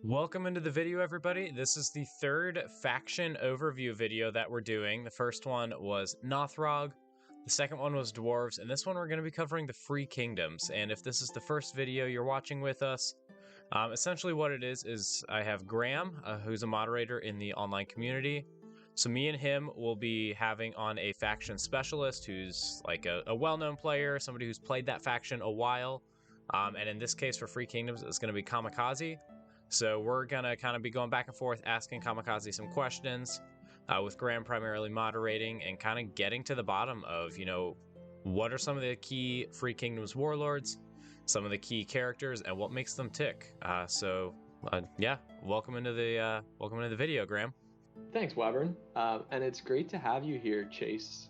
Welcome into the video, everybody. This is the third faction overview video that we're doing. The first one was Nothrog, the second one was Dwarves, and this one we're going to be covering the Free Kingdoms. And if this is the first video you're watching with us, essentially what it is I have Graham, who's a moderator in the online community. So me and him will be having on a faction specialist who's like a well-known player, somebody who's played that faction a while. And in this case for Free Kingdoms, it's going to be Kamikaze. So we're going to kind of be going back and forth, asking Kamikaze some questions, with Graham primarily moderating and kind of getting to the bottom of, what are some of the key Free Kingdoms warlords, some of the key characters, and what makes them tick. Yeah, welcome into the video, Graham. Thanks, Webern. And it's great to have you here, Chase.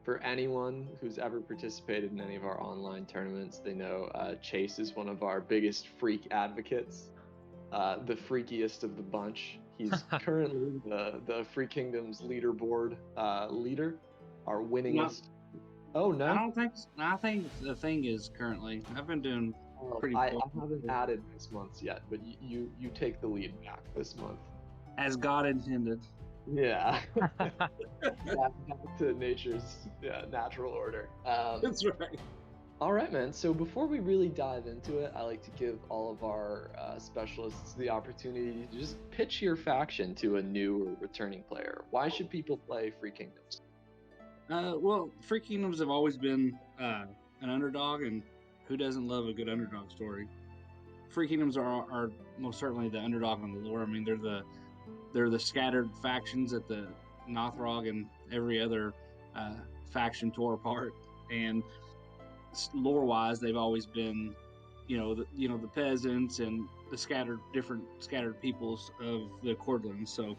For anyone who's ever participated in any of our online tournaments, they know Chase is one of our biggest freak advocates. The freakiest of the bunch. He's currently the Free Kingdoms leaderboard leader, our winningest. No. Oh no! I think the thing is currently. I've been doing pretty. I haven't added this month yet, but you take the lead back this month. As God intended. Yeah. Back to nature's natural order. That's right. All right, man. So before we really dive into it, I like to give all of our specialists the opportunity to just pitch your faction to a new or returning player. Why should people play Free Kingdoms? Well, Free Kingdoms have always been an underdog, and who doesn't love a good underdog story? Free Kingdoms are most certainly the underdog on the lore. I mean, they're the scattered factions that the Nothrog and every other faction tore apart, and lore-wise, they've always been, the peasants and the different scattered peoples of the Cordlands. So,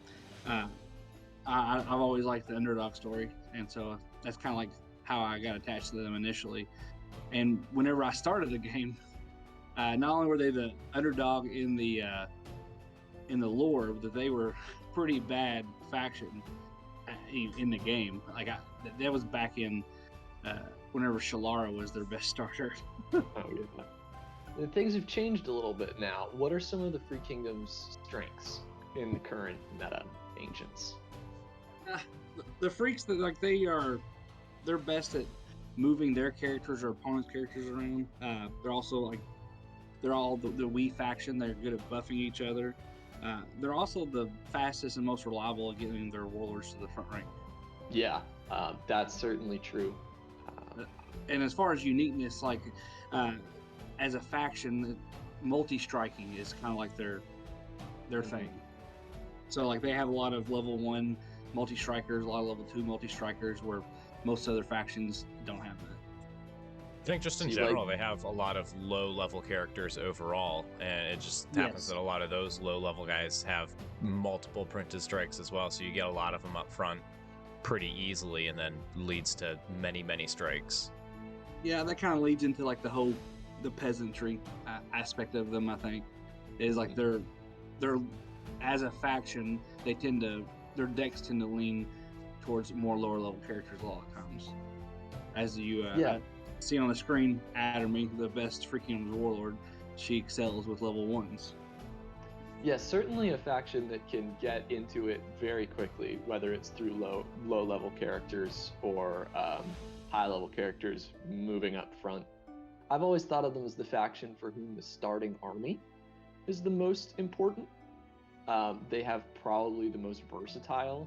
I've always liked the underdog story, and so that's kind of like how I got attached to them initially. And whenever I started the game, not only were they the underdog in the lore, but they were pretty bad faction in the game. Like that was back in. Whenever Shalara was their best starter. Oh, yeah. Things have changed a little bit now. What are some of the Free Kingdoms' strengths in the current meta, Ancients? The freaks they're best at moving their characters or opponents' characters around. They're also they're all the Wii faction. They're good at buffing each other. They're also the fastest and most reliable at getting their warlords to the front rank. Yeah, that's certainly true. And as far as uniqueness, as a faction, multi-striking is kind of like their thing. So they have a lot of level 1 multi-strikers, a lot of level 2 multi-strikers, where most other factions don't have that. I think just in general, they have a lot of low-level characters overall, and it just happens that a lot of those low-level guys have multiple printed strikes as well, so you get a lot of them up front pretty easily, and then leads to many strikes. Yeah, that kind of leads into the peasantry aspect of them. I think is they're as a faction, their decks tend to lean towards more lower level characters a lot of times. As you see on the screen, Addermy, the best freaking warlord, she excels with level 1s. Yes, certainly a faction that can get into it very quickly, whether it's through low level characters or high level characters moving up front. I've always thought of them as the faction for whom the starting army is the most important. They have probably the most versatile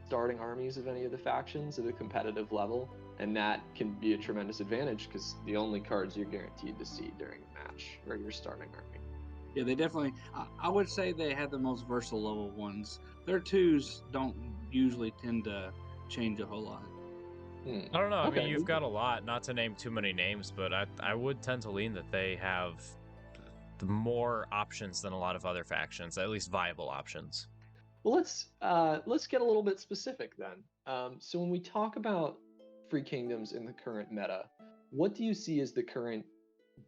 starting armies of any of the factions at a competitive level, and that can be a tremendous advantage because the only cards you're guaranteed to see during a match are your starting army. Yeah, they definitely. I would say they have the most versatile level 1s. Their 2s don't usually tend to change a whole lot. I don't know. Okay. I mean, you've got a lot. Not to name too many names, but I would tend to lean that they have more options than a lot of other factions, at least viable options. Well, let's get a little bit specific then. So when we talk about Free Kingdoms in the current meta, what do you see as the current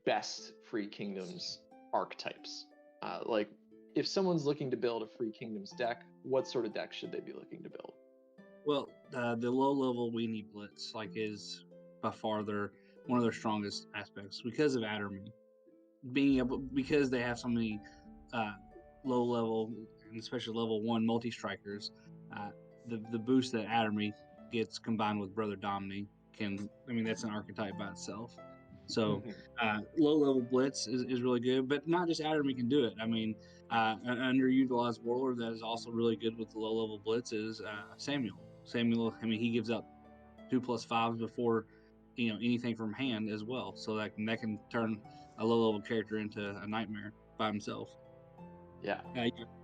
best Free Kingdoms archetypes? If someone's looking to build a Free Kingdoms deck, what sort of deck should they be looking to build? Well, the low-level Weenie Blitz is by far one of their strongest aspects because of Addermy. Because they have so many low-level and especially level 1 multi-strikers, the boost that Addermy gets combined with Brother Domini that's an archetype by itself. So low level blitz is really good, but not just Addermy can do it. I mean, an underutilized warlord that is also really good with the low level blitz is Samuel. Samuel, I mean, he gives out 2+5s before anything from hand as well, so that can turn a low level character into a nightmare by himself. Yeah.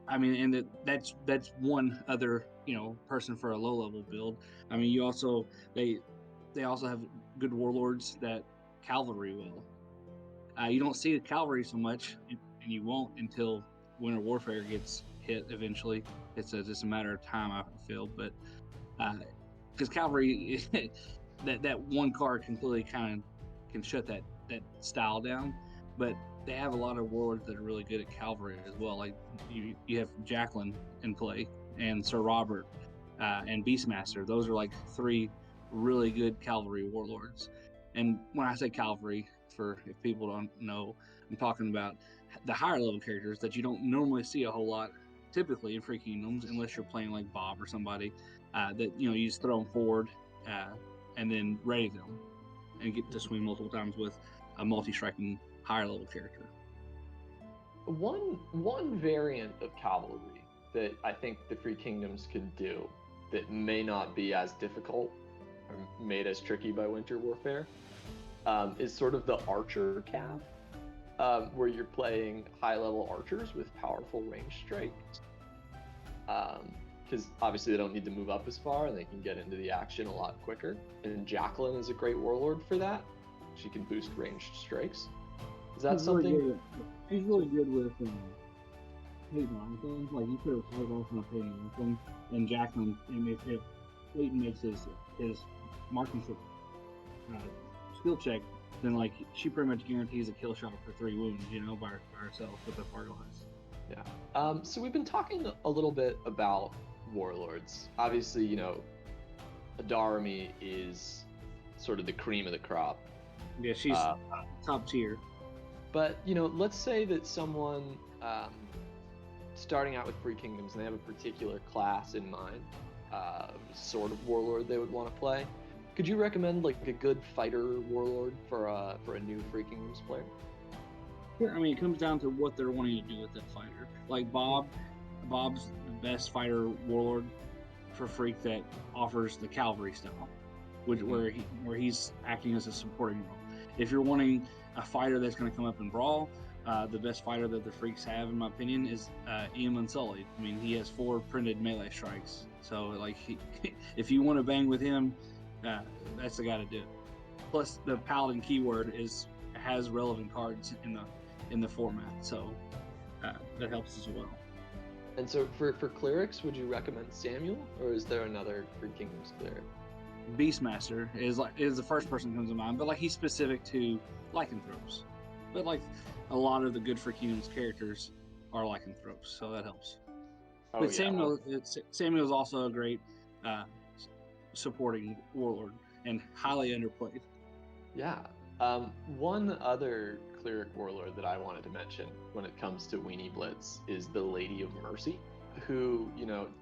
I mean, and that's one other person for a low level build. I mean, you also they also have good warlords that cavalry will. You don't see the cavalry so much, and you won't until Winter Warfare gets hit eventually. It's just a matter of time, I feel. But because cavalry, that one card completely can shut that style down. But they have a lot of warlords that are really good at cavalry as well. Like you have Jacqueline in play, and Sir Robert, and Beastmaster. Those are like 3 really good cavalry warlords. And when I say cavalry, for if people don't know, I'm talking about the higher level characters that you don't normally see a whole lot typically in Free Kingdoms, unless you're playing like Bob or somebody that you just throw them forward and then ready them and get to swing multiple times with a multi-striking higher level character. One variant of cavalry that I think the Free Kingdoms could do that may not be as difficult or made as tricky by Winter Warfare is sort of the archer cav, where you're playing high-level archers with powerful range strikes. Because obviously they don't need to move up as far, and they can get into the action a lot quicker. And Jacqueline is a great warlord for that. She can boost ranged strikes. Is that something? She's really good with Peyton things. Like you could have started off on a Peyton thing, and Jacqueline, and if Peyton makes his marksmanship skill check, then like she pretty much guarantees a kill shot for 3 wounds, by herself with the Fargo Eyes. Yeah. So we've been talking a little bit about warlords. Obviously, Adarami is sort of the cream of the crop. Yeah, she's top tier. But let's say that someone starting out with Free Kingdoms and they have a particular class in mind, sort of warlord they would want to play. Could you recommend like a good fighter warlord for a new Free Kingdoms player? Yeah, I mean, it comes down to what they're wanting to do with that fighter. Like Bob's the best fighter warlord for Freak that offers the cavalry style, where he's acting as a supporting role. If you're wanting a fighter that's going to come up and brawl, the best fighter that the Freaks have, in my opinion, is Ian Unsullied. I mean, he has 4 printed melee strikes. So, like, if you want to bang with him, that's the guy to do it. Plus, the Paladin keyword has relevant cards in the format, so that helps as well. And so, for clerics, would you recommend Samuel, or is there another Free Kingdoms cleric? Beastmaster is the first person that comes to mind, but like he's specific to lycanthropes. But like a lot of the good Free Kingdoms characters are lycanthropes, so that helps. But yeah. Samuel is also a great supporting warlord and highly underplayed. Yeah. One other cleric warlord that I wanted to mention when it comes to Weenie Blitz is the Lady of Mercy, who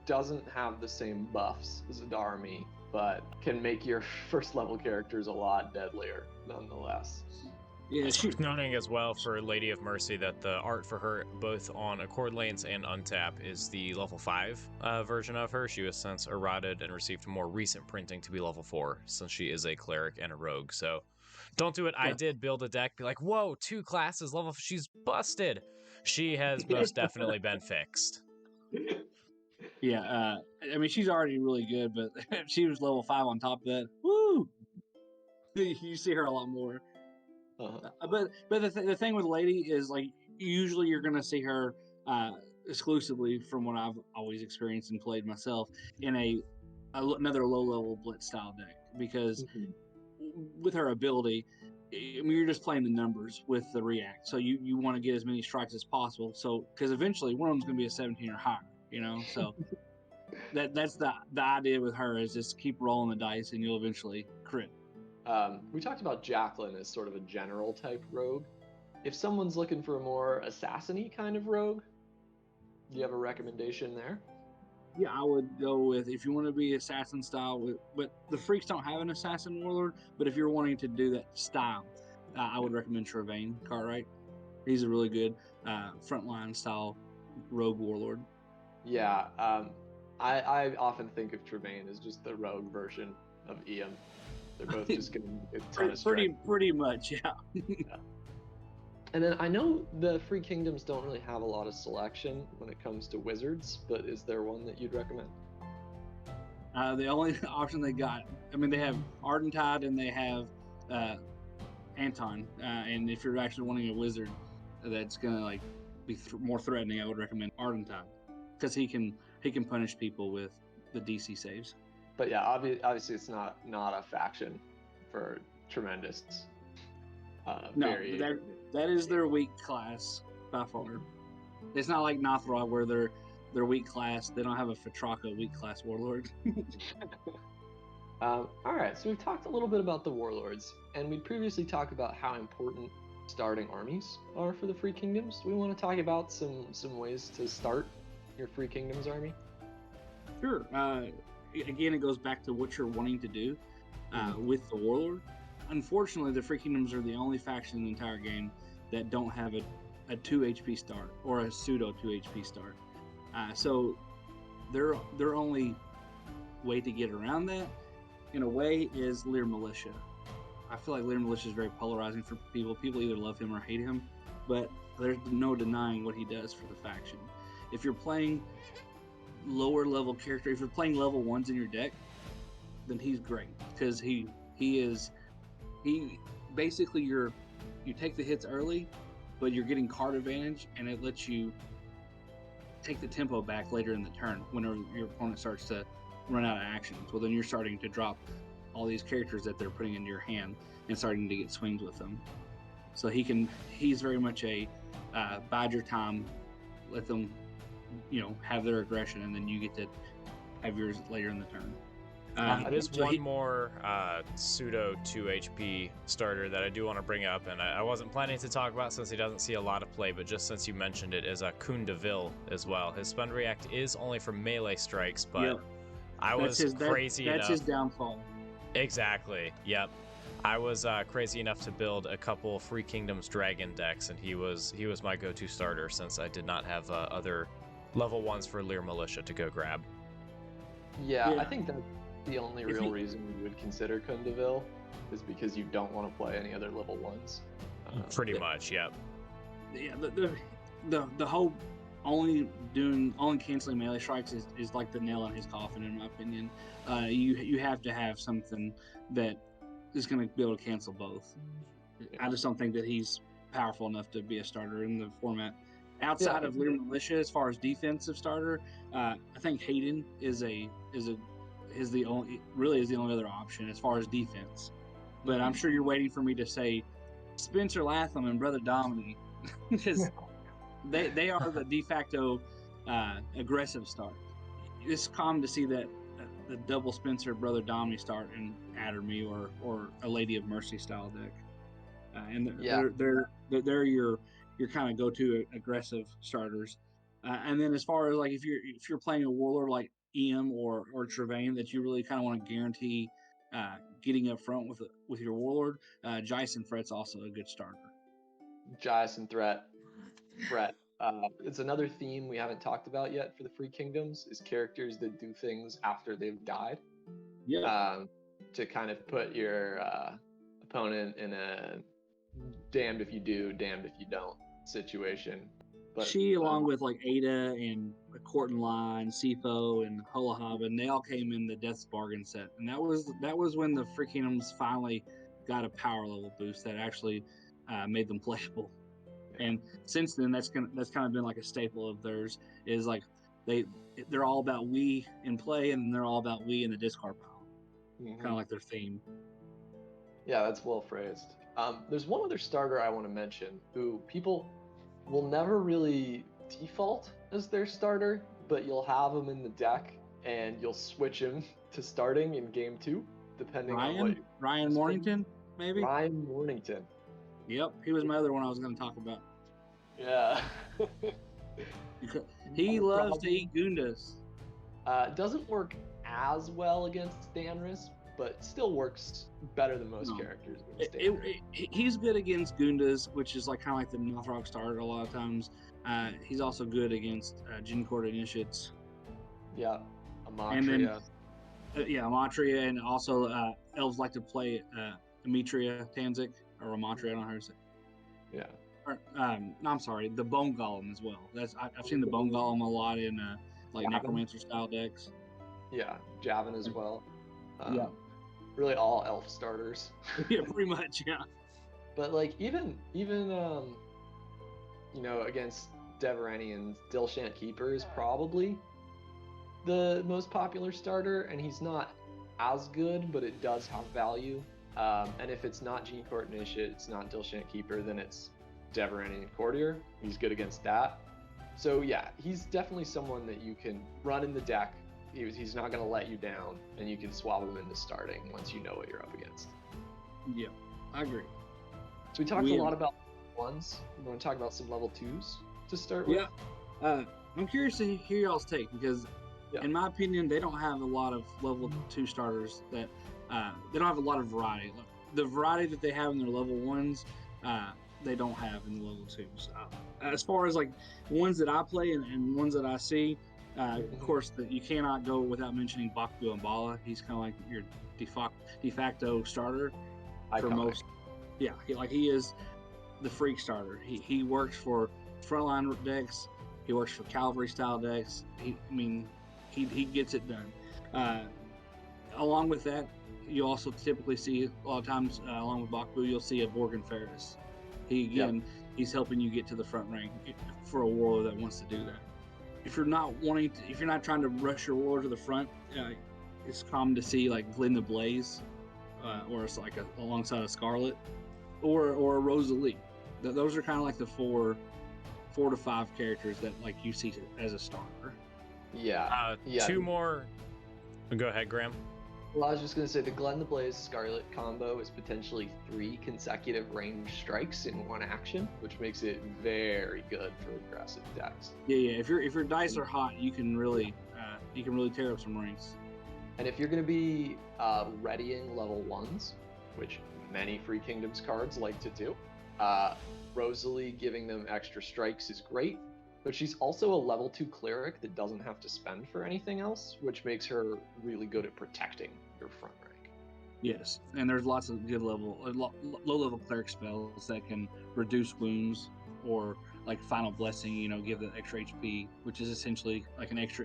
doesn't have the same buffs as Adarami, but can make your first level characters a lot deadlier nonetheless. Yeah, it's worth noting as well for Lady of Mercy that the art for her, both on Accord Lanes and Untap, is the level 5 version of her. She was since errated and received more recent printing to be level 4, since she is a cleric and a rogue. So don't do it. Yeah. I did build a deck, be like, whoa, 2 classes, level, she's busted. She has most definitely been fixed. Yeah, I mean, she's already really good, but if she was level 5 on top of that, woo! You see her a lot more. Uh-huh. But the thing with Lady is, like, usually you're going to see her exclusively, from what I've always experienced and played myself, in another low-level blitz style deck, because with her ability, I mean, you're just playing the numbers with the react, so you want to get as many strikes as possible, so because eventually one of them's going to be a 17 or higher. So that's the idea with her, is just keep rolling the dice and you'll eventually crit. We talked about Jacqueline as sort of a general type rogue. If someone's looking for a more assassin-y kind of rogue, Do you have a recommendation there? Yeah, I would go with, if you want to be assassin style, but the freaks don't have an assassin warlord. But if you're wanting to do that style, I would recommend Trevane Cartwright. He's a really good frontline style rogue warlord. Yeah, I often think of Trevane as just the rogue version of Ian. They're both just getting a ton of strength. Pretty much, yeah. Yeah. And then I know the Free Kingdoms don't really have a lot of selection when it comes to wizards, but is there one that you'd recommend? The only option they got, I mean, they have Ardentide and they have Anton. And if you're actually wanting a wizard that's gonna like be more threatening, I would recommend Ardentide, because he can punish people with the DC saves. But yeah, obviously it's not a faction for tremendous. No, that is their weak class by far. It's not like Nothrog where they're weak class. They don't have a Fatraka weak class warlord. All right, so we've talked a little bit about the warlords, and we previously talked about how important starting armies are for the Free Kingdoms. Do we want to talk about some ways to start your Free Kingdoms army? Sure. Again, it goes back to what you're wanting to do with the warlord. Unfortunately, the Free Kingdoms are the only faction in the entire game that don't have a 2 HP start or a pseudo 2 HP start. So their only way to get around that, in a way, is Lear Militia. I feel like Lear Militia is very polarizing for people. People either love him or hate him, but there's no denying what he does for the faction. If you're playing lower level character, if you're playing level 1s in your deck, then he's great, because he basically you take the hits early, but you're getting card advantage, and it lets you take the tempo back later in the turn whenever your opponent starts to run out of actions. Well, then you're starting to drop all these characters that they're putting into your hand and starting to get swings with them. So he's very much a bide your time, let them have their aggression, and then you get to have yours later in the turn. There's one more pseudo 2 HP starter that I do want to bring up, and I wasn't planning to talk about since he doesn't see a lot of play, but just since you mentioned it, is Kun Deville as well. His Spun React is only for melee strikes, but yep. That's his downfall. Exactly, yep. I was crazy enough to build a couple Free Kingdoms Dragon decks, and he was my go-to starter since I did not have other level 1s for Lear Militia to go grab. Yeah, I think that's the only real reason you would consider Kun Deville is because you don't want to play any other level 1s. Pretty much, yep. Yeah, the whole only canceling melee strikes is like the nail in his coffin, in my opinion. You have to have something that is going to be able to cancel both. I just don't think that he's powerful enough to be a starter in the format. Outside of Lear Militia, as far as defensive starter, I think Hayden is the only other option as far as defense. But I'm sure you're waiting for me to say Spencer Latham and Brother Dominic, because they are the de facto aggressive start. It's common to see that the double Spencer Brother Dominic start in Addermy or a Lady of Mercy style deck, and they're your kind of go-to aggressive starters. And then as far as like if you're playing a warlord like EM or Trevane that you really kind of want to guarantee getting up front with your warlord, Jason Fret's also a good starter. Jason Fret. It's another theme we haven't talked about yet for the Free Kingdoms is characters that do things after they've died. Yeah. To kind of put your opponent in a damned if you do, damned if you don't situation. But she, along with like Ada and Court and Line, Sifo and Holahaben, they all came in the Death's Bargain set, and that was when the Free Kingdoms finally got a power level boost that actually made them playable. And since then, that's kind of been like a staple of theirs. Is like they're all about we in play, and they're all about we in the discard pile. Kind of like their theme. Yeah, that's well phrased. There's one other starter I want to mention who people will never really default as their starter, but you'll have him in the deck and you'll switch him to starting in game 2, depending on what Ryan Mornington, maybe? Ryan Mornington. Yep, he was my other one I was going to talk about. Yeah. He loves to eat Goondas. Doesn't work as well against Danris, but still works better than most characters against Danris. He's good against Goondas, which is like kind of like the Northrog starter a lot of times. He's also good against Jin Court Initiates. Yeah, Amatria. And then, Amatria, and also elves like to play Ametria Tanzik, or Amatria, I don't know how to say it. Yeah. Or, no, I'm sorry, the Bone Golem as well. I've seen the Bone Golem a lot in like Javin. Necromancer style decks. Yeah, Javin as well. Yeah. Really all elf starters. Yeah, pretty much, yeah. But like even against Deveranians, Dilshant Keeper is probably the most popular starter, and he's not as good, but it does have value. And if it's not Gene Court Initiate, it's not Dilshant Keeper, then it's Deveranian Courtier. He's good against that. So yeah, he's definitely someone that you can run in the deck. He's not going to let you down, and you can swap him into starting once you know what you're up against. Yeah, I agree. So we talked a lot about ones. We want to talk about some level 2s to start with. Yeah. I'm curious to hear y'all's take, because in my opinion, they don't have a lot of level 2 starters that they don't have a lot of variety. The variety that they have in their level 1s, they don't have in the level 2s. As far as like ones that I play and ones that I see, of course, you cannot go without mentioning Bakbu and Bala. He's kind of like your de facto starter for most. Yeah, he is the freak starter. He works for frontline decks. He works for cavalry style decks. He gets it done. Along with that, you also typically see a lot of times, along with Bakbu, you'll see a Borgin Ferris. He's helping you get to the front rank for a warlord that wants to do that. If you're not trying to rush your warlord to the front, it's common to see like Glenn the Blaze, or it's like alongside a Scarlet, or a Rosalie. Those are kind of like the four to five characters that like you see as a starter. Yeah. Two more. Go ahead, Graham. Well, I was just going to say the Glenn the Blaze Scarlet combo is potentially 3 consecutive range strikes in one action, which makes it very good for aggressive decks. Yeah. If your dice are hot, you can really tear up some ranks. And if you're going to be readying level 1s, which many Free Kingdoms cards like to do, Rosalie giving them extra strikes is great, but she's also a level 2 cleric that doesn't have to spend for anything else, which makes her really good at protecting your front rank. Yes, and there's lots of good low-level cleric spells that can reduce wounds, or like Final Blessing, give the extra HP, which is essentially like an extra,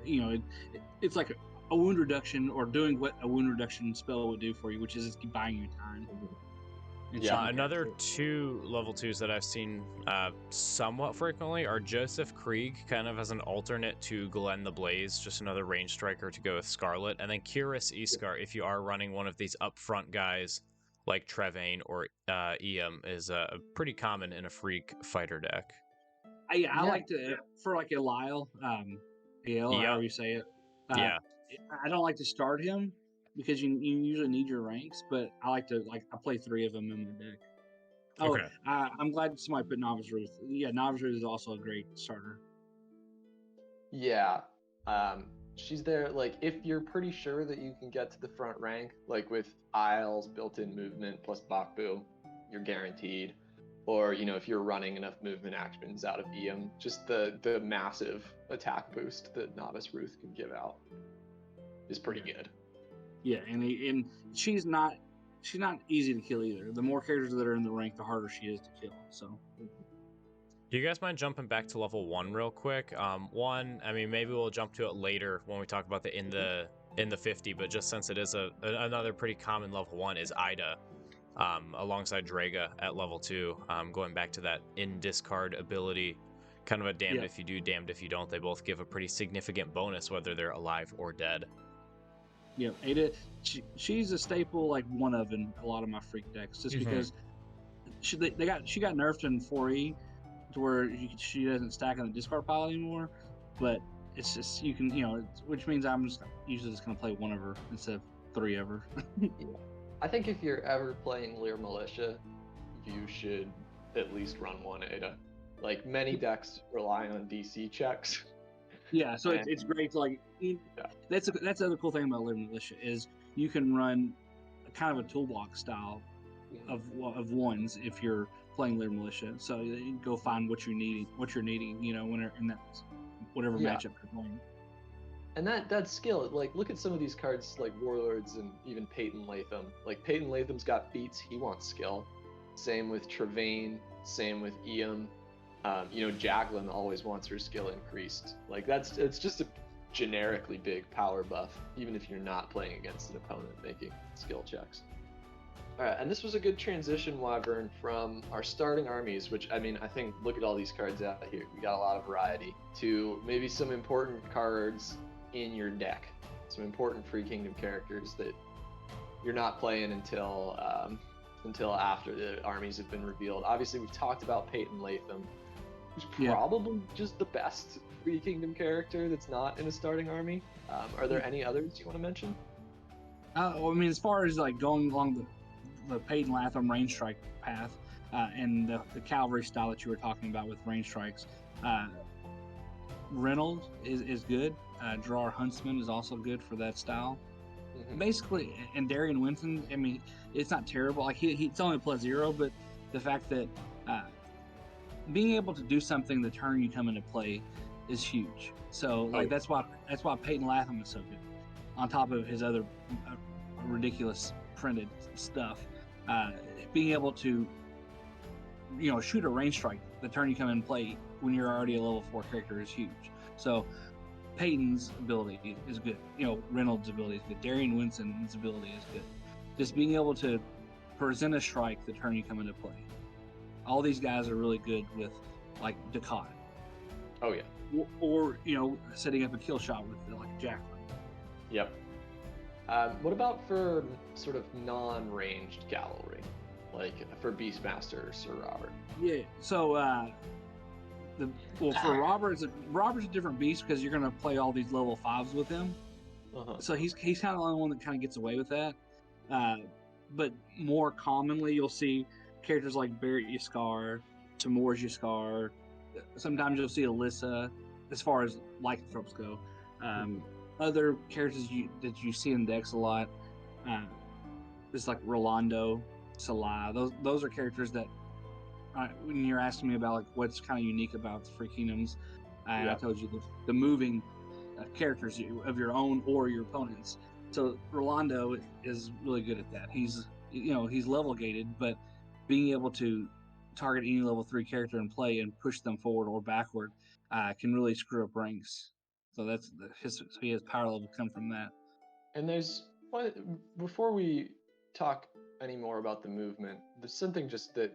it's like a wound reduction, or doing what a wound reduction spell would do for you, which is just buying you time. Yeah, another 2 level 2s that I've seen somewhat frequently are Joseph Krieg, kind of as an alternate to Glenn the Blaze, just another range striker to go with Scarlet, and then Kiris Iskar, if you are running one of these upfront guys like Trevain or Eam, is pretty common in a freak fighter deck. I like to, for like Eliel, however you say it. I don't like to start him, because you usually need your ranks, but I play 3 of them in my deck. Okay. I'm glad somebody put Novice Ruth. Yeah, Novice Ruth is also a great starter. Yeah, she's there, like, if you're pretty sure that you can get to the front rank, like with Isles, built-in movement, plus Bakbu, you're guaranteed. Or, if you're running enough movement actions out of Eam, just the massive attack boost that Novice Ruth can give out is pretty good. Yeah, and she's not easy to kill either. The more characters that are in the rank, the harder she is to kill. So, do you guys mind jumping back to level 1 real quick? Maybe we'll jump to it later when we talk about the in the 50. But just since it is another pretty common level 1 is Ida, alongside Draga at level 2. Going back to that in discard ability, kind of a damned if you do, damned if you don't. They both give a pretty significant bonus whether they're alive or dead. Yeah, Ada, she's a staple, like one of in a lot of my freak decks, just because she got nerfed in 4E to where she doesn't stack on the discard pile anymore. But it's just you can which means I'm usually just gonna play one of her instead of 3 of her. I think if you're ever playing Lear Militia, you should at least run one Ada. Like many decks rely on DC checks. Yeah, so And- it's great to like. Yeah. That's the other cool thing about Live Militia is you can run kind of a toolbox style of ones if you're playing Live Militia. So you can go find what you're needing, you know, when in that whatever Yeah. matchup you're playing. And that skill, like look at some of these cards like Warlords and even Peyton Latham. Like Peyton Latham's got beats, he wants skill. Same with Travaine, same with Eam. You know, Jacqueline always wants her skill increased. Like it's just a generically big power buff, even if you're not playing against an opponent making skill checks. Alright, and this was a good transition, Wyvern, from our starting armies, which, I mean, I think, look at all these cards out here. We got a lot of variety, to maybe some important cards in your deck. Some important Free Kingdom characters that you're not playing until after the armies have been revealed. Obviously, we've talked about Peyton Latham, who's probably just the best Free Kingdom character that's not in a starting army. Are there any others you want to mention? Well, I mean, as far as like going along the Peyton Latham range strike path and the cavalry style that you were talking about with range strikes, Reynolds is good. Drawer Huntsman is also good for that style. Mm-hmm. Basically, and Darian Winston, I mean, it's not terrible. Like it's only +0, but the fact that being able to do something the turn you come into play is huge. So like that's why Peyton Latham is so good. On top of his other ridiculous printed stuff, being able to, you know, shoot a range strike the turn you come in and play when you're already a level 4 character is huge. So Peyton's ability is good. You know, Reynolds' ability is good. Darian Winston's ability is good. Just being able to present a strike the turn you come into play. All these guys are really good with, like, Ducat. Oh, yeah. Or, you know, setting up a kill shot with, like, Jacqueline. Yep. What about for sort of non-ranged cavalry? Like for Beastmaster or Sir Robert? Yeah, so for Robert's a different beast because you're going to play all these level 5s with him. So he's kind of the only one that kind of gets away with that. But more commonly, you'll see characters like Barrett Yaskar, Timur's Yaskar. Sometimes you'll see Alyssa, as far as lycanthropes go. Other characters that you see in decks a lot, is like Rolando, Salah. Those are characters that, when you're asking me about like what's kind of unique about the Free Kingdoms, I told you the moving characters of your own or your opponents. So Rolando is really good at that. He's level gated, but being able to target any level 3 character and play and push them forward or backward can really screw up ranks. So his power level come from that. And before we talk any more about the movement, there's something just that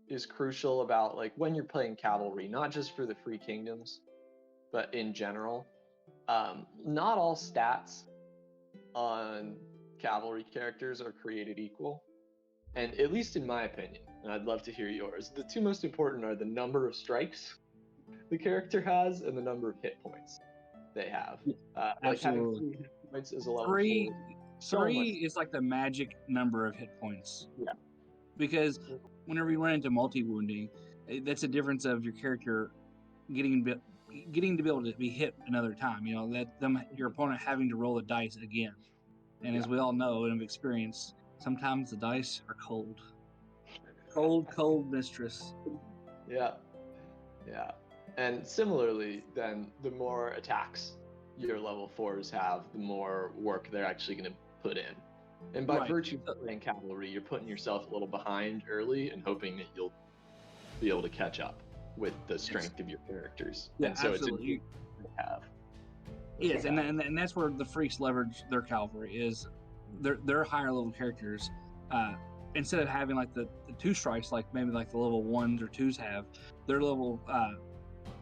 is crucial about like when you're playing cavalry, not just for the Free Kingdoms, but in general. Not all stats on cavalry characters are created equal. And at least in my opinion, and I'd love to hear yours, the two most important are the number of strikes the character has and the number of hit points they have. Like having 3 hit points is a level 4. Three is like the magic number of hit points. Yeah. Because whenever you run into multi-wounding, that's a difference of your character getting to be able to be hit another time. You know, your opponent having to roll the dice again. And as we all know and have experienced, sometimes the dice are cold. Cold mistress. Yeah. And similarly, then the more attacks your level 4s have, the more work they're actually going to put in. And by virtue of playing cavalry, you're putting yourself a little behind early and hoping that you'll be able to catch up with the strength of your characters. Yeah, and so absolutely. It's a have. Yes, and that's where the freaks leverage their cavalry is their higher level characters. Instead of having like the 2 strikes, like maybe like the level 1s or 2s have, their level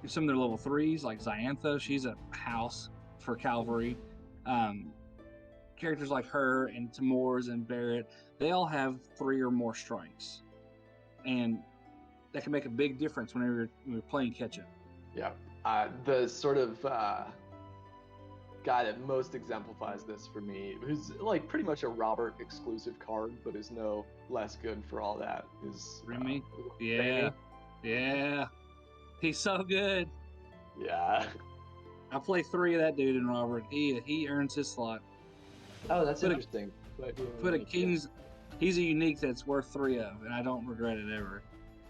some of their level 3s, like Zyantha, she's a house for cavalry. Characters like her and Timur's and Barrett, they all have 3 or more strikes, and that can make a big difference whenever you're playing catch-up. Yeah, the sort of guy that most exemplifies this for me, who's like pretty much a Robert exclusive card, but is no less good for all that, is Remy. Remy. Yeah. He's so good. Yeah. I play 3 of that dude in Robert. He earns his slot. Oh, that's Put a- interesting. Put a king's. He's a unique that's worth 3 of, and I don't regret it ever.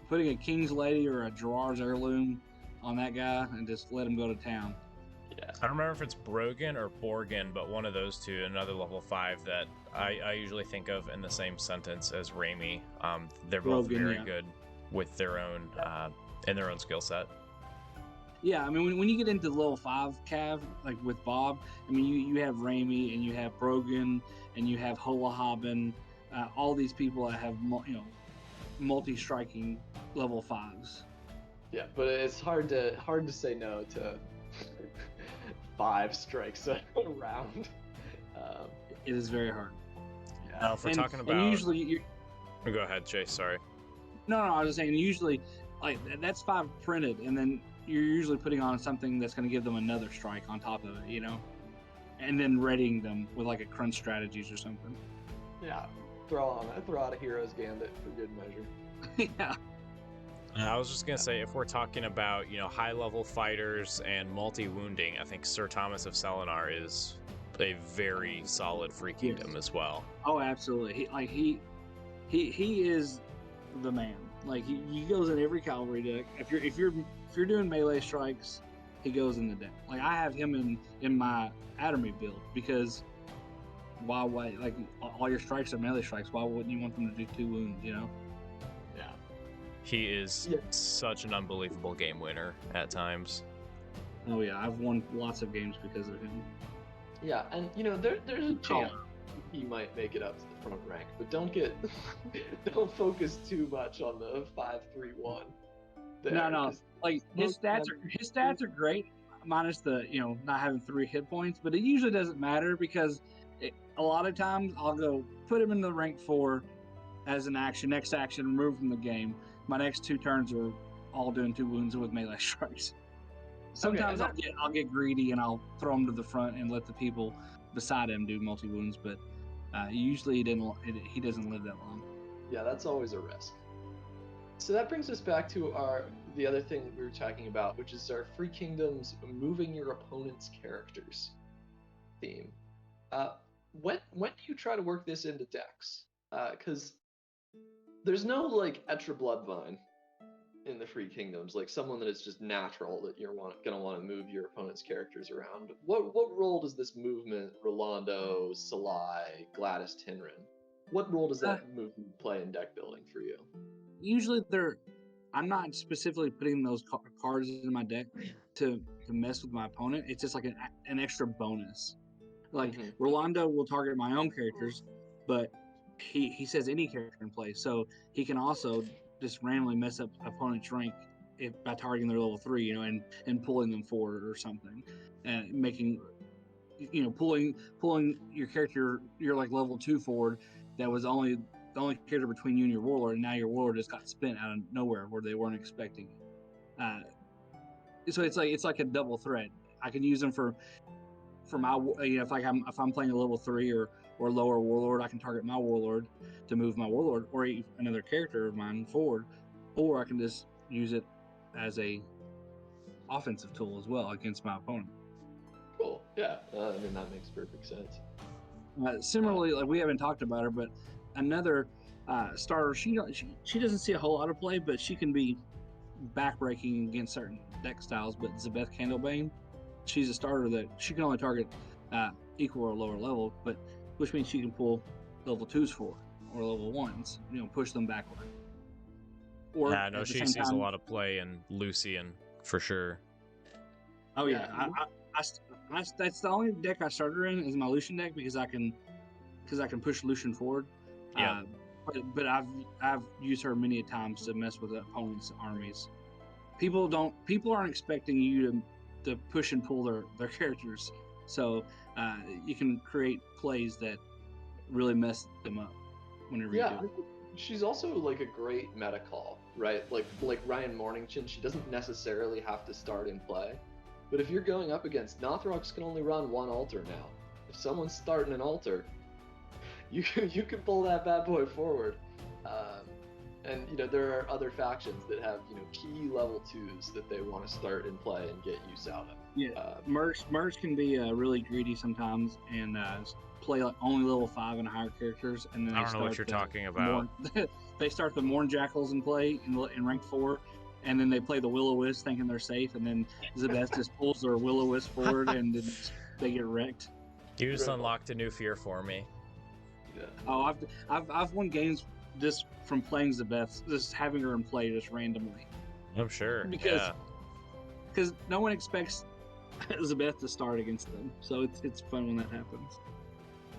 Putting a King's Lady or a Gerard's Heirloom on that guy and just let him go to town. Yeah. I don't remember if it's Brogan or Borgin, but one of those two, another level 5 that I usually think of in the same sentence as Raimi. They're both Brogan, very yeah. good with their own in their own skill set. Yeah, I mean, when you get into level 5 Cav, like with Bob, I mean, you have Raimi and you have Brogan and you have Holahabin, all these people that have multi-striking level 5s. Yeah, but it's hard to say no to 5 strikes a round. It is very hard. Yeah. Now, if we're talking about, and usually you go ahead, Chase. Sorry. no, I was just saying usually like that's 5 printed, and then you're usually putting on something that's going to give them another strike on top of it, and then readying them with like a crunch strategies or something. Yeah. Throw out a hero's gambit for good measure. Yeah. I was just gonna say, if we're talking about high-level fighters and multi-wounding, I think Sir Thomas of Selenar is a very solid free kingdom as well. Oh, absolutely. He is the man. Like he goes in every cavalry deck. If you're doing melee strikes, he goes in the deck. Like I have him in my Atomy build because why wait? Like all your strikes are melee strikes. Why wouldn't you want them to do 2 wounds? Yeah. He is such an unbelievable game winner at times. Oh yeah, I've won lots of games because of him. Yeah, and there's a chance he might make it up to the front rank, but don't focus too much on the 5-3-1. No. Like his stats are great, minus the not having 3 hit points, but it usually doesn't matter because a lot of times I'll go put him in the rank 4 as an action, next action, remove from the game. My next 2 turns are all doing 2 wounds with melee strikes. Sometimes I'll get greedy and I'll throw him to the front and let the people beside him do multi wounds, but usually he doesn't live that long. Yeah, that's always a risk. So that brings us back to the other thing that we were talking about, which is our Free Kingdoms moving your opponent's characters theme. When do you try to work this into decks? Because there's no like Etra Bloodvine in the Free Kingdoms, like someone that is just natural that you're gonna want to move your opponent's characters around. What role does this movement, Rolando, Salai, Gladys Tinrin, what role does that movement play in deck building for you? Usually I'm not specifically putting those cards in my deck to mess with my opponent. It's just like an extra bonus. Like Rolando will target my own characters, but he says any character can play, so he can also just randomly mess up opponent's rank by targeting their level 3, and pulling them forward or something, and making, pulling your character, your like level 2 forward that was the only character between you and your Warlord, and now your Warlord just got spent out of nowhere where they weren't expecting it. So it's like a double threat. I can use them for my, if I'm playing a level 3 or lower Warlord, I can target my Warlord to move my Warlord or another character of mine forward, or I can just use it as a offensive tool as well against my opponent. Cool. Yeah. I mean, that makes perfect sense. Similarly, like we haven't talked about her, but another starter, she doesn't see a whole lot of play, but she can be backbreaking against certain deck styles. But Zabeth Candlebane, she's a starter that she can only target equal or lower level, but which means she can pull level 2s forward or level 1s, push them backward. Or yeah, no, she sees a lot of play in Lucian for sure. Oh yeah, I that's the only deck I started her in is my Lucian deck because I can push Lucian forward. Yeah. But I've used her many times to mess with opponents' armies. People aren't expecting you to push and pull their characters, so you can create plays that really mess them up whenever you do it. She's also like a great meta call, right? Like Ryan Mornington, she doesn't necessarily have to start in play, but if you're going up against Nothrox, can only run 1 altar now. If someone's starting an altar, you can pull that bad boy forward. And there are other factions that have key level 2s that they want to start and play and get use out of. Yeah, merge can be really greedy sometimes and play like only level 5 and higher characters, and then I don't know what you're talking about. They start the Morn Jackals in play in rank 4, and then they play the Will-O-Wisp thinking they're safe, and then Zabeth just pulls their Will-O-Wisp forward, and then they get wrecked. You just unlocked a new fear for me. Yeah. Oh, I've won games just from playing Zabeth, just having her in play just randomly. I'm sure. Because no one expects Zabeth to start against them, so it's fun when that happens.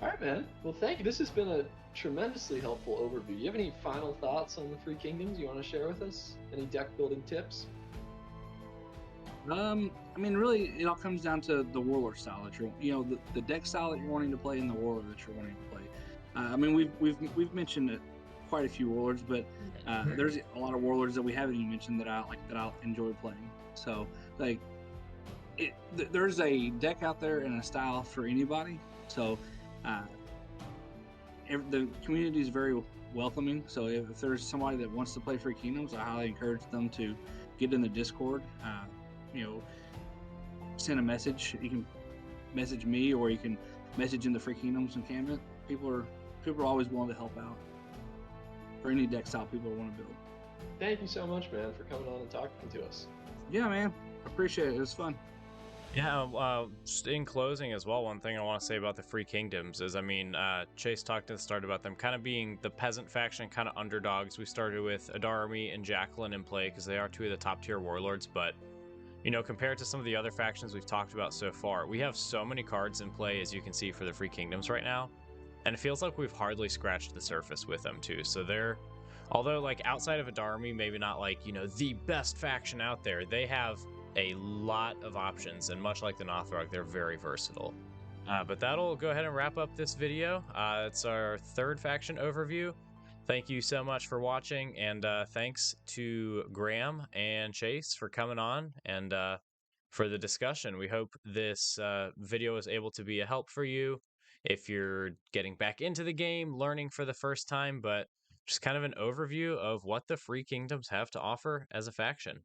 All right, man. Well, thank you. This has been a tremendously helpful overview. Do you have any final thoughts on the Three Kingdoms you want to share with us? Any deck building tips? I mean, really, it all comes down to the Warlord style that you're, the deck style that you're wanting to play and the Warlord that you're wanting to play. I mean, we've mentioned quite a few Warlords, but there's a lot of Warlords that we haven't even mentioned that I enjoy playing. So, like, there's a deck out there and a style for anybody. So, the community is very welcoming. So, if there's somebody that wants to play Free Kingdoms, I highly encourage them to get in the Discord. Send a message. You can message me, or you can message in the Free Kingdoms encampment. People are always willing to help out for any deck style people want to build. Thank you so much, man, for coming on and talking to us. Yeah, man, appreciate it. It was fun. Yeah, just in closing as well, one thing I want to say about the Free Kingdoms is, I mean, Chase talked at the start about them kind of being the peasant faction, kind of underdogs. We started with Adarami and Jacqueline in play because they are two of the top tier warlords, but compared to some of the other factions we've talked about so far, we have so many cards in play, as you can see, for the Free Kingdoms right now, and it feels like we've hardly scratched the surface with them too. So they're, although like outside of Adarami, maybe not like the best faction out there, they have a lot of options, and much like the Nothrog, they're very versatile. But that'll go ahead and wrap up this video. It's our third faction overview. Thank you so much for watching, and thanks to Graham and Chase for coming on and for the discussion. We hope this video was able to be a help for you if you're getting back into the game, learning for the first time, but just kind of an overview of what the Free Kingdoms have to offer as a faction.